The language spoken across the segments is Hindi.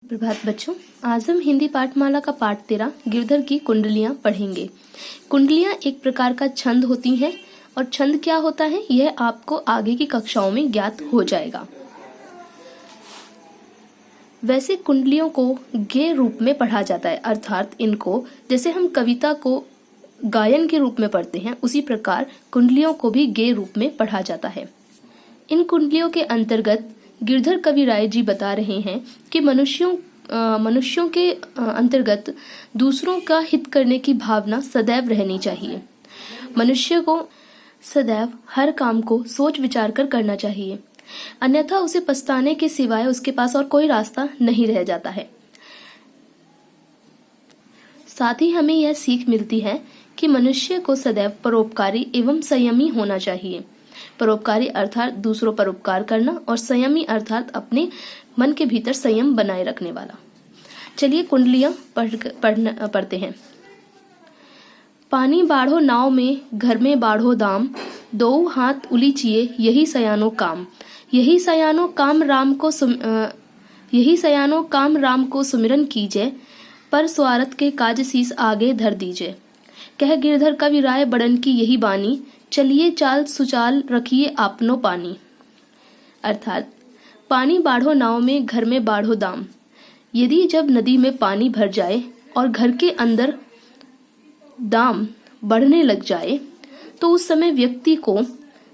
प्रभात बच्चों, आज हम हिंदी पाठमाला का पाठ 13 गिरधर की कुंडलियां पढ़ेंगे। कुंडलियां एक प्रकार का छंद होती हैं और छंद क्या होता है यह आपको आगे की कक्षाओं में ज्ञात हो जाएगा। वैसे कुंडलियों को गेय रूप में पढ़ा जाता है, अर्थात इनको जैसे हम कविता को गायन के रूप में पढ़ते हैं उसी प्रकार कुंडलियों को भी गेय रूप में पढ़ा जाता है। इन कुंडलियों के अंतर्गत गिरधर कविराय जी बता रहे हैं कि मनुष्यों के अंतर्गत दूसरों का हित करने की भावना सदैव रहनी चाहिए। मनुष्य को सदैव हर काम को सोच विचार कर करना चाहिए, अन्यथा उसे पछताने के सिवाय उसके पास और कोई रास्ता नहीं रह जाता है। साथ ही हमें यह सीख मिलती है कि मनुष्य को सदैव परोपकारी एवं संयमी होना चाहिए। परोपकारी अर्थात दूसरों पर उपकार करना और संयमी अर्थात अपने मन के भीतर संयम बनाए रखने वाला। चलिए कुंडलियां पढ़ते हैं। पानी बाढ़ो नाव में, घर में बाढ़ो दाम, दो हाथ उलीचिए यही सयानो काम। यही सयानो काम राम को सुमिरन कीजिए, पर स्वार्थ के काज शीस आगे धर दीजिए। कह गिरधर कविराय बड़न की यही बानी, चलिए चाल सुचाल रखिए आपनो पानी। अर्थात पानी बाढ़ो नाव में, घर में बाढ़ो दाम। यदि जब नदी में पानी भर जाए और घर के अंदर दाम बढ़ने लग जाए तो उस समय व्यक्ति को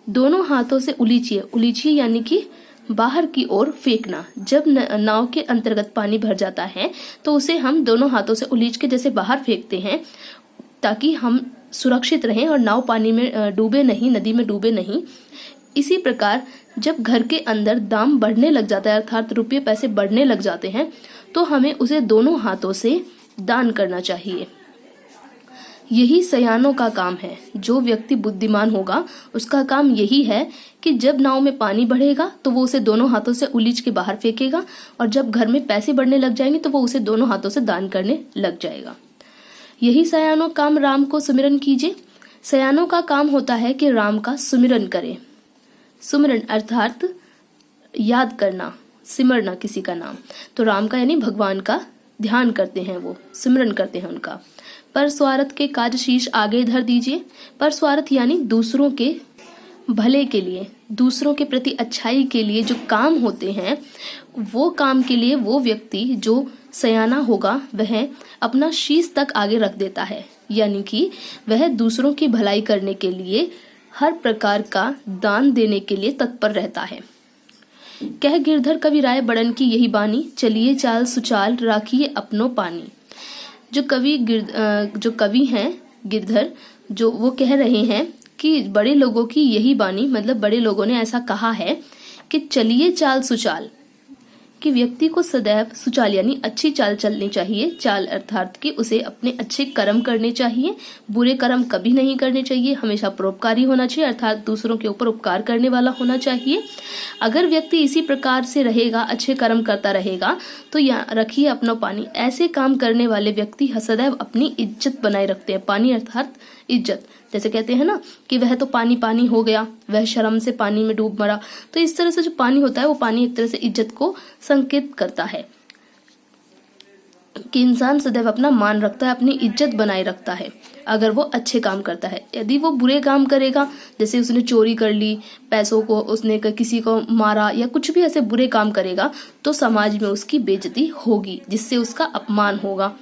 दोनों हाथों से उलीचिए यानी कि बाहर की ओर फेंकना। जब नाव के अंतर्गत पानी भर जाता है तो उसे हम दोनों हाथों से उलीच के जैसे बाहर फेंकते हैं ताकि हम सुरक्षित रहें और नाव पानी में डूबे नहीं, नदी में डूबे नहीं। इसी प्रकार जब घर के अंदर दाम बढ़ने लग जाता है अर्थात रुपये पैसे बढ़ने लग जाते हैं तो हमें उसे दोनों हाथों से दान करना चाहिए। यही सयानों का काम है। जो व्यक्ति बुद्धिमान होगा उसका काम यही है कि जब नाव में पानी बढ़ेगा तो वो उसे दोनों हाथों से उलीच के बाहर फेंकेगा और जब घर में पैसे बढ़ने लग जाएंगे तो वो उसे दोनों हाथों से दान करने लग जाएगा। यही सयानों काम राम को सुमिरन कीजिए। सयानों का काम होता है कि राम का सुमिरन करे। सुमिरन अर्थात याद करना, सिमरना किसी का नाम। तो राम का यानी भगवान का ध्यान करते हैं, वो सिमरन करते हैं उनका। पर स्वार्थ के काज शीश आगे धर दीजिए। पर स्वार्थ यानी दूसरों के भले के लिए, दूसरों के प्रति अच्छाई के लिए जो काम होते हैं वो काम के लिए वो व्यक्ति जो सयाना होगा वह अपना शीश तक आगे रख देता है, यानी कि वह दूसरों की भलाई करने के लिए हर प्रकार का दान देने के लिए तत्पर रहता है। कह गिरधर कविराय बड़न की यही बानी, चलिए चाल सुचाल राखिए अपनो पानी। जो कवि हैं गिरधर, जो वो कह रहे हैं कि बड़े लोगों की यही बानी, मतलब बड़े लोगों ने ऐसा कहा है कि चलिए चाल सुचाल, कि व्यक्ति को सदैव सुचाल यानी अच्छी चाल चलनी चाहिए। चाल अर्थात कि उसे अपने अच्छे कर्म करने चाहिए, बुरे कर्म कभी नहीं करने चाहिए। हमेशा परोपकारी होना चाहिए अर्थात दूसरों के ऊपर उपकार करने वाला होना चाहिए। अगर व्यक्ति इसी प्रकार से रहेगा, अच्छे कर्म करता रहेगा तो रखिए अपना पानी। ऐसे काम करने वाले व्यक्ति सदैव अपनी इज्जत बनाए रखते हैं। पानी अर्थात इज्जत, जैसे कहते हैं ना कि वह तो पानी पानी हो गया, वह शर्म से पानी में डूब मरा। तो इस तरह से जो पानी होता है वो पानी एक तरह से इज्जत को संकेत करता है कि इंसान सदैव अपना मान रखता है, अपनी इज्जत बनाए रखता है अगर वो अच्छे काम करता है। यदि वो बुरे काम करेगा, जैसे उसने चोरी कर ली, पैसों को उसने किसी को मारा या कुछ भी ऐसे बुरे काम करेगा तो समाज में उसकी बेइज्जती होगी, जिससे उसका अपमान होगा।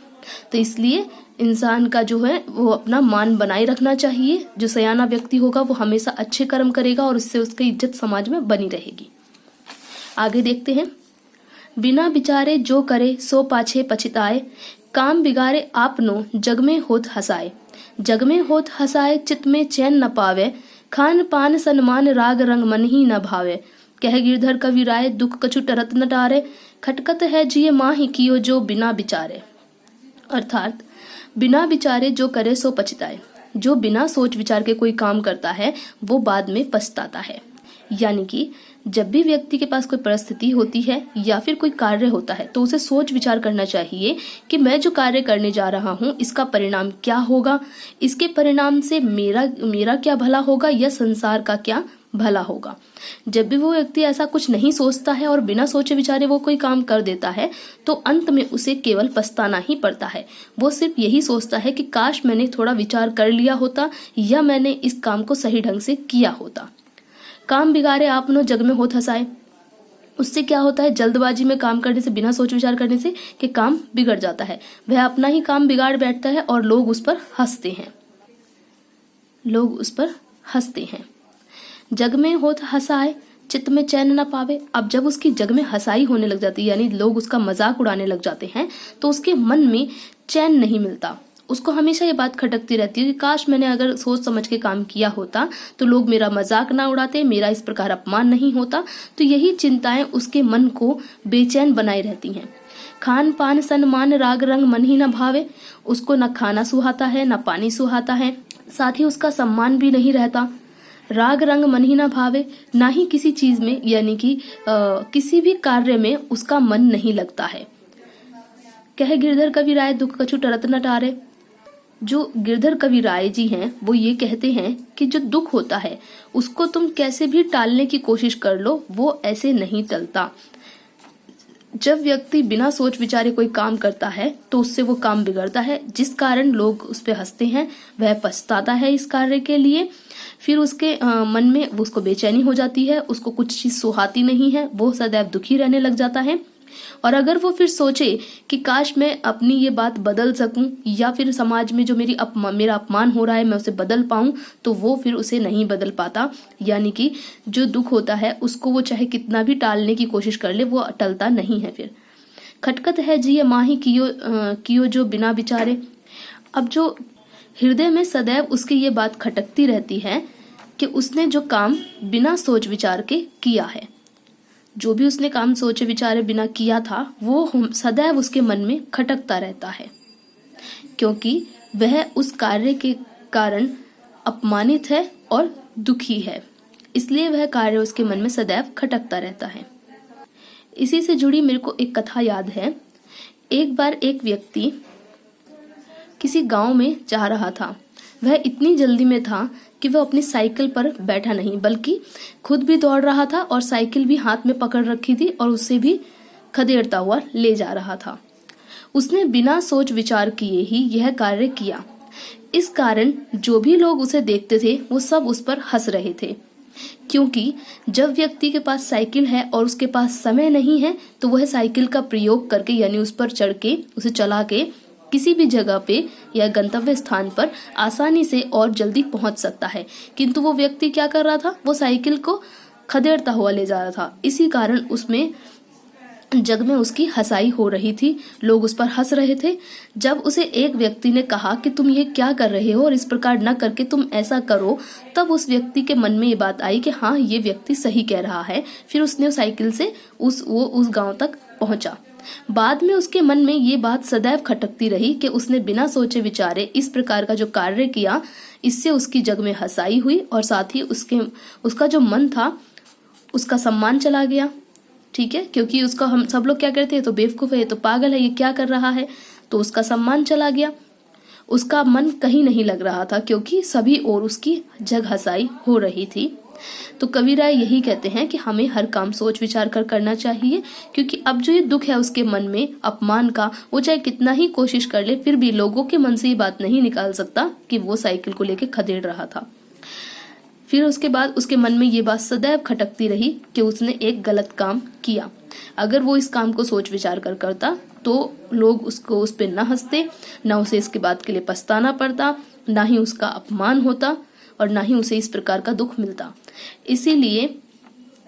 तो इसलिए इंसान का जो है वो अपना मान बनाए रखना चाहिए। जो सयाना व्यक्ति होगा वो हमेशा अच्छे कर्म करेगा और उससे उसकी इज्जत समाज में बनी रहेगी। आगे देखते हैं। बिना विचारे जो करे सो पाछे पछताए, काम बिगाड़े आपनो जग में होत हसाए। जग में होत हसाए चित में चैन न पावे, खान पान सन्मान राग रंग मन ही न भावे। कह गिरधर कविराय दुख कछु टरत न टारे, खटकत है जिये माही कियो जो बिना विचारे। अर्थात बिना विचारे जो करे सो पछताए। जो बिना सोच विचार के कोई काम करता है वो बाद में पछताता है। यानी कि जब भी व्यक्ति के पास कोई परिस्थिति होती है या फिर कोई कार्य होता है तो उसे सोच विचार करना चाहिए कि मैं जो कार्य करने जा रहा हूँ इसका परिणाम क्या होगा, इसके परिणाम से मेरा क्या भला होगा या संसार का क्या भला होगा। जब भी वो व्यक्ति ऐसा कुछ नहीं सोचता है और बिना सोचे विचारे वो कोई काम कर देता है तो अंत में उसे केवल पछताना ही पड़ता है। वो सिर्फ यही सोचता है कि काश मैंने थोड़ा विचार कर लिया होता या मैंने इस काम को सही ढंग से किया होता। काम बिगाड़े आपनो जग में होत हंसाए, उससे क्या होता है, जल्दबाजी में काम करने से, बिना सोच विचार करने से कि काम बिगड़ जाता है। वह अपना ही काम बिगाड़ बैठता है और लोग उस पर हंसते हैं। जग में होत हंसाए चित्त में चैन न पावे। अब जब उसकी जग में हंसाई होने लग जाती है यानी लोग उसका मजाक उड़ाने लग जाते हैं तो उसके मन में चैन नहीं मिलता। उसको हमेशा ये बात खटकती रहती है कि काश मैंने अगर सोच समझ के काम किया होता तो लोग मेरा मजाक ना उड़ाते, मेरा इस प्रकार अपमान नहीं होता। तो यही चिंताएं उसके मन को बेचैन बनाए रहती हैं। खान पान सन्मान राग रंग मन ही न भावे। उसको न खाना सुहाता है न पानी सुहाता है, साथ ही उसका सम्मान भी नहीं रहता। राग रंग मन ही न भावे, ना ही किसी चीज में यानी कि किसी भी कार्य में उसका मन नहीं लगता है। कह गिरधर कवि राय दुख कछु टरत न टारे। जो गिरधर कवि राय जी हैं वो ये कहते हैं कि जो दुख होता है उसको तुम कैसे भी टालने की कोशिश कर लो, वो ऐसे नहीं टलता। जब व्यक्ति बिना सोच विचारे कोई काम करता है तो उससे वो काम बिगड़ता है, जिस कारण लोग उस पर हंसते हैं। वह पछताता है इस कार्य के लिए, फिर उसके मन में उसको बेचैनी हो जाती है, उसको कुछ चीज सुहाती नहीं है, वो सदैव दुखी रहने लग जाता है। और अगर वो फिर सोचे कि काश मैं अपनी ये बात बदल सकूं या फिर समाज में जो मेरा अपमान हो रहा है मैं उसे बदल पाऊं, तो वो फिर उसे नहीं बदल पाता। यानी कि जो दुख होता है उसको वो चाहे कितना भी टालने की कोशिश कर ले वो टलता नहीं है। फिर खटकत है जी माही कियो जो बिना विचारे। अब जो हृदय में सदैव उसकी ये बात खटकती रहती है कि उसने जो काम बिना सोच विचार के किया है, जो भी उसने काम सोचे विचारे बिना किया था वो सदैव उसके मन में खटकता रहता है, क्योंकि वह उस कार्य के कारण अपमानित है और दुखी है, इसलिए वह कार्य उसके मन में सदैव खटकता रहता है। इसी से जुड़ी मेरे को एक कथा याद है। एक बार एक व्यक्ति किसी गांव में जा रहा था। वह इतनी जल्दी में था कि वह अपनी साइकिल पर बैठा नहीं बल्कि खुद भी दौड़ रहा था और साइकिल भी हाथ में पकड़ रखी थी और उससे भी खदेड़ता हुआ ले जा रहा था। उसने बिना सोच विचार किए ही यह कार्य किया। इस कारण जो भी लोग उसे देखते थे वो सब उस पर हंस रहे थे, क्योंकि जब व्यक्ति के पास साइकिल है और उसके पास समय नहीं है तो वह साइकिल का प्रयोग करके यानी उस पर चढ़ के उसे चला के किसी भी जगह पे या गंतव्य स्थान पर आसानी से और जल्दी पहुंच सकता है। किंतु वो व्यक्ति क्या कर रहा था, वो साइकिल को खदेड़ता हुआ ले जा रहा था। इसी कारण उसमें जग में उसकी हंसाई हो रही थी, लोग उस पर हंस रहे थे। जब उसे एक व्यक्ति ने कहा कि तुम ये क्या कर रहे हो और इस प्रकार न करके तुम ऐसा करो, तब उस व्यक्ति के मन में ये बात आई कि हाँ ये व्यक्ति सही कह रहा है। फिर उसने साइकिल से उस गांव तक पहुंचा। बाद में उसके मन में ये बात सदैव खटकती रही कि उसने बिना सोचे विचारे इस प्रकार का जो कार्य किया, इससे उसकी जग में हंसाई हुई और साथ ही उसका जो मन था उसका सम्मान चला गया। ठीक है, क्योंकि उसका हम सब लोग क्या कहते हैं, तो बेवकूफ है, ये तो पागल है, ये क्या कर रहा है, तो उसका सम्मान चला गया। उसका मन कहीं नहीं लग रहा था क्योंकि सभी ओर उसकी जग हंसाई हो रही थी। तो कवि राय यही कहते हैं कि हमें हर काम सोच विचार कर करना चाहिए, क्योंकि अब जो ये दुख है उसके मन में अपमान का, वो चाहे कितना ही कोशिश कर ले फिर भी लोगों के मन से ये बात नहीं निकाल सकता कि वो साइकिल को लेके खदेड़ रहा था। फिर उसके बाद उसके मन में ये बात सदैव खटकती रही कि उसने एक गलत काम किया। अगर वो इस काम को सोच विचार कर करता तो लोग उसको उस पर न हंसते, न उसे इसके बात के लिए पछताना पड़ता, ना ही उसका अपमान होता और ना ही उसे इस प्रकार का दुख मिलता। इसीलिए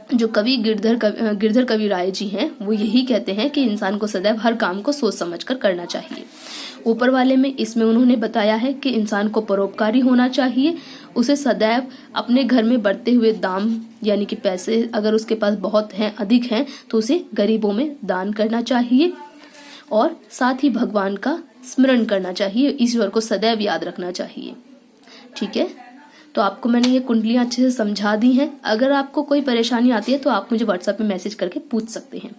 जो कवि गिरधर कवि राय जी हैं वो यही कहते हैं कि इंसान को सदैव हर काम को सोच समझकर करना चाहिए। ऊपर वाले में इसमें उन्होंने बताया है कि इंसान को परोपकारी होना चाहिए। उसे सदैव अपने घर में बढ़ते हुए दाम यानी कि पैसे अगर उसके पास बहुत हैं, अधिक हैं, तो उसे गरीबों में दान करना चाहिए और साथ ही भगवान का स्मरण करना चाहिए, ईश्वर को सदैव याद रखना चाहिए। ठीक है, तो आपको मैंने ये कुंडलियाँ अच्छे से समझा दी हैं। अगर आपको कोई परेशानी आती है तो आप मुझे व्हाट्सएप में मैसेज करके पूछ सकते हैं।